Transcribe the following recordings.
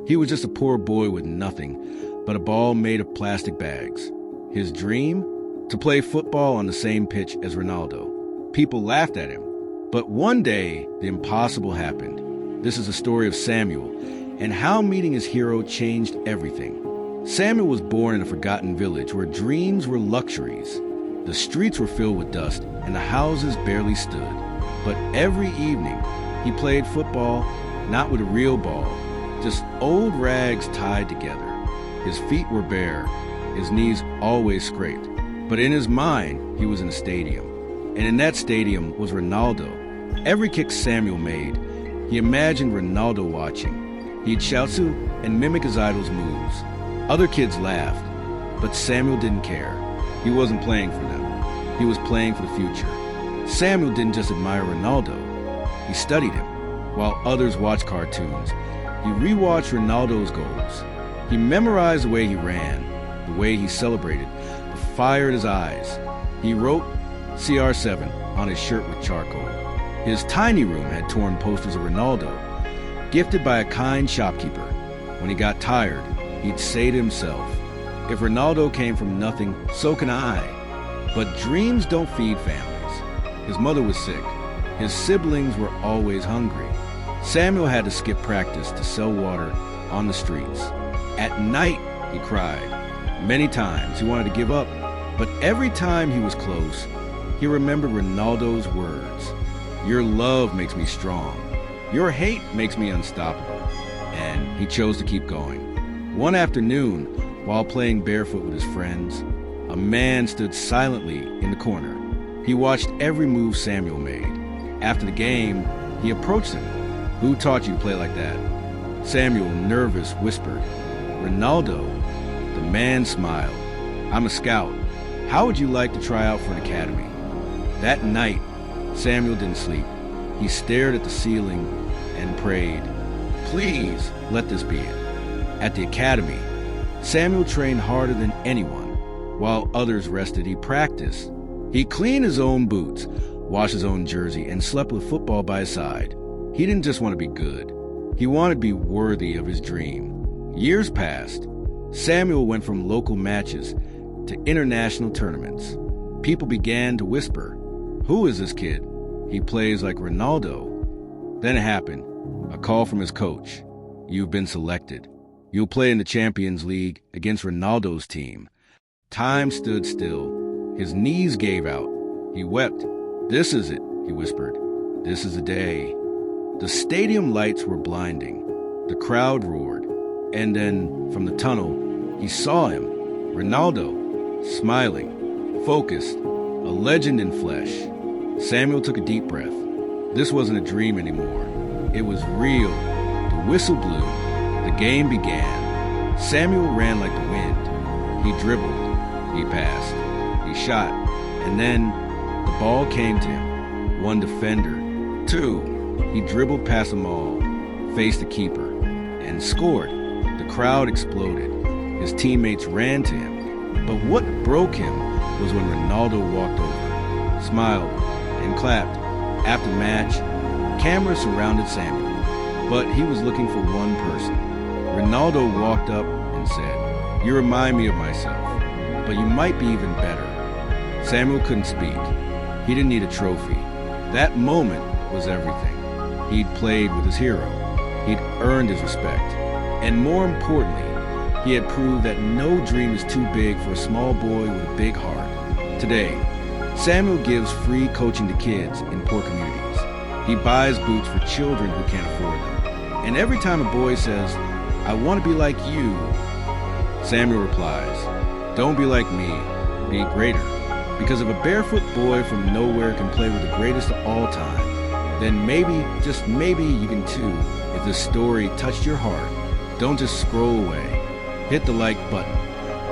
He was just a poor boy with nothing but a ball made of plastic bags. His dream? To play football on the same pitch as Ronaldo. People laughed at him. But one day, the impossible happened. This is the story of Samuel, and how meeting his hero changed everything. Samuel was born in a forgotten village where dreams were luxuries. The streets were filled with dust, and the houses barely stood. But every evening, he played football, not with a real ball, just old rags tied together. His feet were bare, his knees always scraped. But in his mind, he was in a stadium. And in that stadium was Ronaldo. Every kick Samuel made, he imagined Ronaldo watching. He'd shout to and mimic his idol's moves. Other kids laughed, but Samuel didn't care. He wasn't playing for them. He was playing for the future. Samuel didn't just admire Ronaldo. He studied him. While others watched cartoons, he rewatched Ronaldo's goals. He memorized the way he ran, the way he celebrated, the fire in his eyes. He wrote CR7 on his shirt with charcoal. His tiny room had torn posters of Ronaldo, gifted by a kind shopkeeper. When he got tired, he'd say to himself, if Ronaldo came from nothing, so can I. But dreams don't feed families. His mother was sick. His siblings were always hungry. Samuel had to skip practice to sell water on the streets. At night, he cried. Many times he wanted to give up, but every time he was close, he remembered Ronaldo's words. Your love makes me strong. Your hate makes me unstoppable. And he chose to keep going. One afternoon, while playing barefoot with his friends, a man stood silently in the corner. He watched every move Samuel made. After the game, he approached him. Who taught you to play like that? Samuel, nervous, whispered, Ronaldo. The man smiled. I'm a scout. How would you like to try out for an academy? That night, Samuel didn't sleep. He stared at the ceiling and prayed, please let this be it. At the academy, Samuel trained harder than anyone. While others rested, he practiced. He cleaned his own boots, washed his own jersey, and slept with football by his side. He didn't just want to be good. He wanted to be worthy of his dream. Years passed. Samuel went from local matches to international tournaments. People began to whisper, who is this kid? He plays like Ronaldo. Then it happened. A call from his coach. You've been selected. You'll play in the Champions League against Ronaldo's team. Time stood still. His knees gave out. He wept. This is it, he whispered. This is the day. The stadium lights were blinding. The crowd roared. And then, from the tunnel, he saw him. Ronaldo, smiling, focused, a legend in flesh. Samuel took a deep breath. This wasn't a dream anymore. It was real. The whistle blew. The game began. Samuel ran like the wind. He dribbled. He passed. He shot. And then the ball came to him. One defender. Two. He dribbled past them all, faced the keeper, and scored. The crowd exploded. His teammates ran to him. But what broke him was when Ronaldo walked over, smiled, and clapped. After the match, cameras surrounded Samuel, but he was looking for one person. Ronaldo walked up and said, you remind me of myself, but you might be even better. Samuel couldn't speak. He didn't need a trophy. That moment was everything. He'd played with his hero. He'd earned his respect. And more importantly, he had proved that no dream is too big for a small boy with a big heart. Today, Samuel gives free coaching to kids in poor communities. He buys boots for children who can't afford them. And every time a boy says, I want to be like you, Samuel replies, don't be like me, be greater. Because if a barefoot boy from nowhere can play with the greatest of all time, then maybe, just maybe, you can too. If this story touched your heart, don't just scroll away. Hit the like button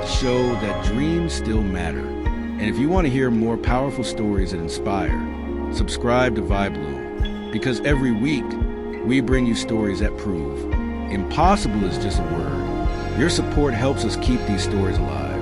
to show that dreams still matter. And if you want to hear more powerful stories that inspire, subscribe to Vibe Bloom. Because every week, we bring you stories that prove impossible is just a word. Your support helps us keep these stories alive.